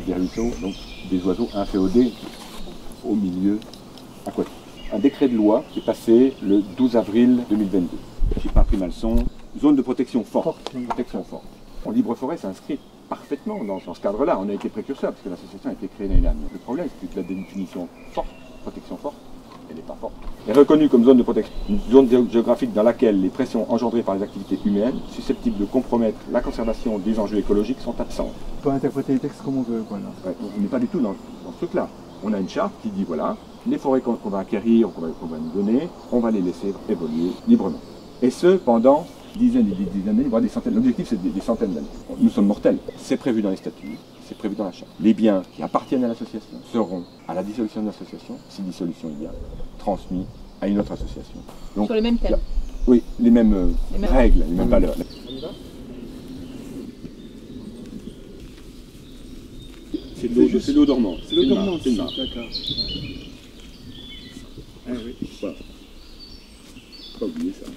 Des ruisseaux, donc des oiseaux inféodés au milieu aquatique. Un décret de loi qui est passé le 12 avril 2022. Je n'ai pas pris ma leçon. Zone de protection forte. Protection forte. En libre forêt s'inscrit parfaitement dans ce cadre-là. On a été précurseur parce que l'association a été créée l'année dernière. Le problème, c'est que la définition forte, protection forte, elle n'est pas forte. Elle est reconnue comme zone de protection, une zone géographique dans laquelle les pressions engendrées par les activités humaines, susceptibles de compromettre la conservation des enjeux écologiques, sont absentes. On peut interpréter les textes comme on veut, quoi, là. Ouais, on n'est pas du tout dans ce truc-là. On a une charte qui dit, voilà, les forêts qu'on va acquérir, qu'on va nous donner, on va les laisser évoluer librement. Et ce, pendant dizaines et des dizaines d'années, voire des centaines. L'objectif, c'est des centaines d'années. Nous sommes mortels. C'est prévu dans les statuts, c'est prévu dans la charte. Les biens qui appartiennent à l'association seront, à la dissolution de l'association, si dissolution il y a, transmis à une autre association. Donc, sur le même thème. Oui, les mêmes règles, les mêmes valeurs. C'est l'eau dormante. C'est l'eau dormante, c'est le mar. D'accord. Ah oui. Voilà. Faut pas oublier ça.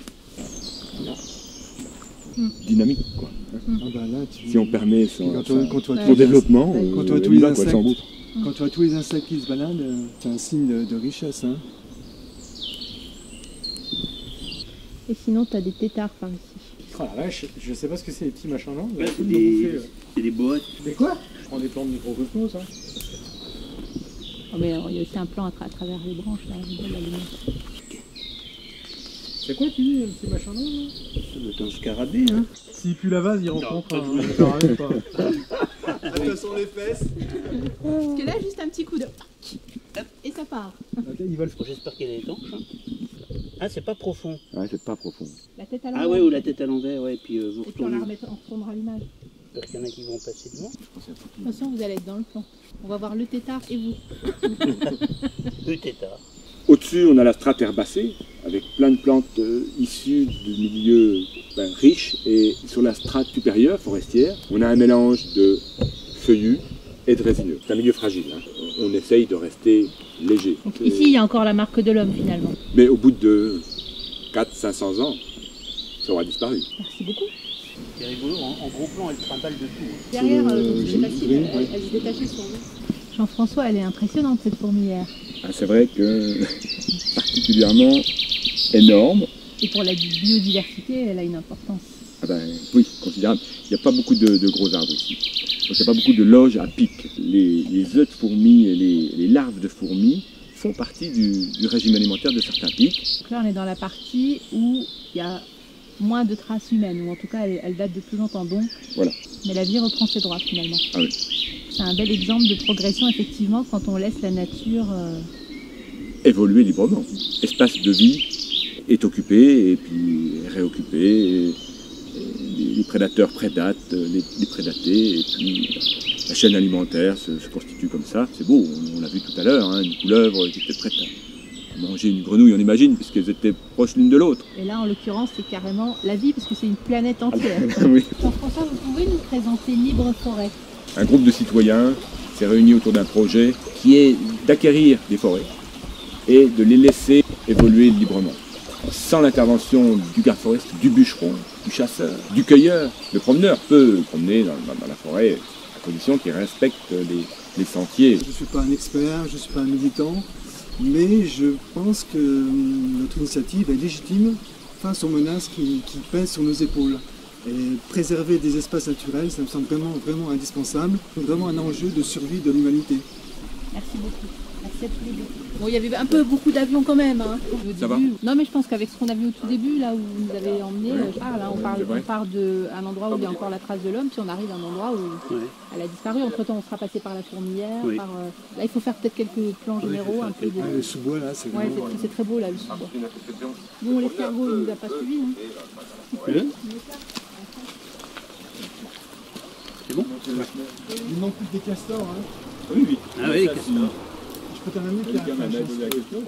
Dynamique, quoi. Ah bah là, Si on permet son quand développement, quand on voit tous les insectes, quand on voit tous les insectes qui se baladent, c'est un signe de richesse. Hein. Et sinon, tu as des têtards par ici. Oh la vache, je sais pas ce que c'est les petits machins là. Ouais, c'est des boîtes. Des quoi? Je prends des plantes microcosmos, hein. Oh, mais il y a aussi un plan à travers les branches, là, de la lumière. C'est quoi tu dis, le petit machin là? Ça doit être un scarabée, hein. S'il pue la vase, il rencontre un scarabée ou pas? Attention les fesses. Parce que là, juste un petit coup de... Et ça part. Ils veulent. J'espère qu'elle est étanche. Hein. Ah, c'est pas profond. Ouais, c'est pas profond. La tête à l'envers. Ah ouais, ou la tête à l'envers, ouais, puis vous Et puis on la retournez. on retournera l'image. J'espère qu'il y en a qui vont passer devant. De toute façon, vous allez être dans le plan. On va voir le tétard et vous. Le tétard. Au-dessus, on a la strate herbacée, avec plein de plantes issues de milieux riches. Et sur la strate supérieure, forestière, on a un mélange de feuillus et de résineux. C'est un milieu fragile. Hein. On essaye de rester léger. Donc ici, il y a encore la marque de l'homme, finalement. Mais au bout de 400-500 ans, ça aura disparu. Merci beaucoup. C'est rigolo, en gros plan, elle trimballe de tout. Hein. Derrière, c'est facile, elle se détachait sur vous. Jean-François, elle est impressionnante, cette fourmilière. Ah, c'est vrai que particulièrement énorme. Et pour la biodiversité, elle a une importance. Ah ben, oui, considérable. Il n'y a pas beaucoup de gros arbres ici. Donc il n'y a pas beaucoup de loges à pic. Les œufs de fourmis et les larves de fourmis font partie du régime alimentaire de certains pics. Donc là, on est dans la partie où il y a moins de traces humaines, ou en tout cas, elle date de plus longtemps. Donc, voilà. Mais la vie reprend ses droits, finalement. Ah oui. C'est un bel exemple de progression, effectivement, quand on laisse la nature... évoluer librement. L'espace de vie est occupé et puis réoccupé. Et les prédateurs prédatent les prédatés et puis la chaîne alimentaire se constitue comme ça. C'est beau, on l'a vu tout à l'heure, hein, une couleuvre qui était prête à manger une grenouille, on imagine, puisqu'elles étaient proches l'une de l'autre. Et là, en l'occurrence, c'est carrément la vie, parce que c'est une planète entière. Oui. Jean-François, vous pouvez nous présenter Libre Forêt? Un groupe de citoyens s'est réuni autour d'un projet qui est d'acquérir des forêts et de les laisser évoluer librement. Sans l'intervention du garde forestier, du bûcheron, du chasseur, du cueilleur. Le promeneur peut promener dans la forêt à condition qu'il respecte les sentiers. Je ne suis pas un expert, je ne suis pas un militant, mais je pense que notre initiative est légitime face aux menaces qui pèsent sur nos épaules. Et préserver des espaces naturels, ça me semble vraiment indispensable, vraiment un enjeu de survie de l'humanité. Merci beaucoup. Merci à tous les deux. Bon, il y avait beaucoup d'avions quand même. Hein, Ça va ? Non, mais je pense qu'avec ce qu'on a vu au tout début, là où vous nous avez emmenés, on part d'un endroit où il y a encore la trace de l'homme, puis on arrive à un endroit où elle a disparu. Entre-temps, on sera passé par la fourmilière. Oui. Là, il faut faire peut-être quelques plans généraux. Un peu de... Le sous-bois, là, c'est vraiment... c'est très beau, là, le sous-bois. Bon, les cerveaux, il ne nous a pas suivis. Hein. C'est bon? Il manque plus que des castors. Hein. Oui, oui. Ah oui, les castors. Je peux t'en amener Quelqu'un m'a posé la question.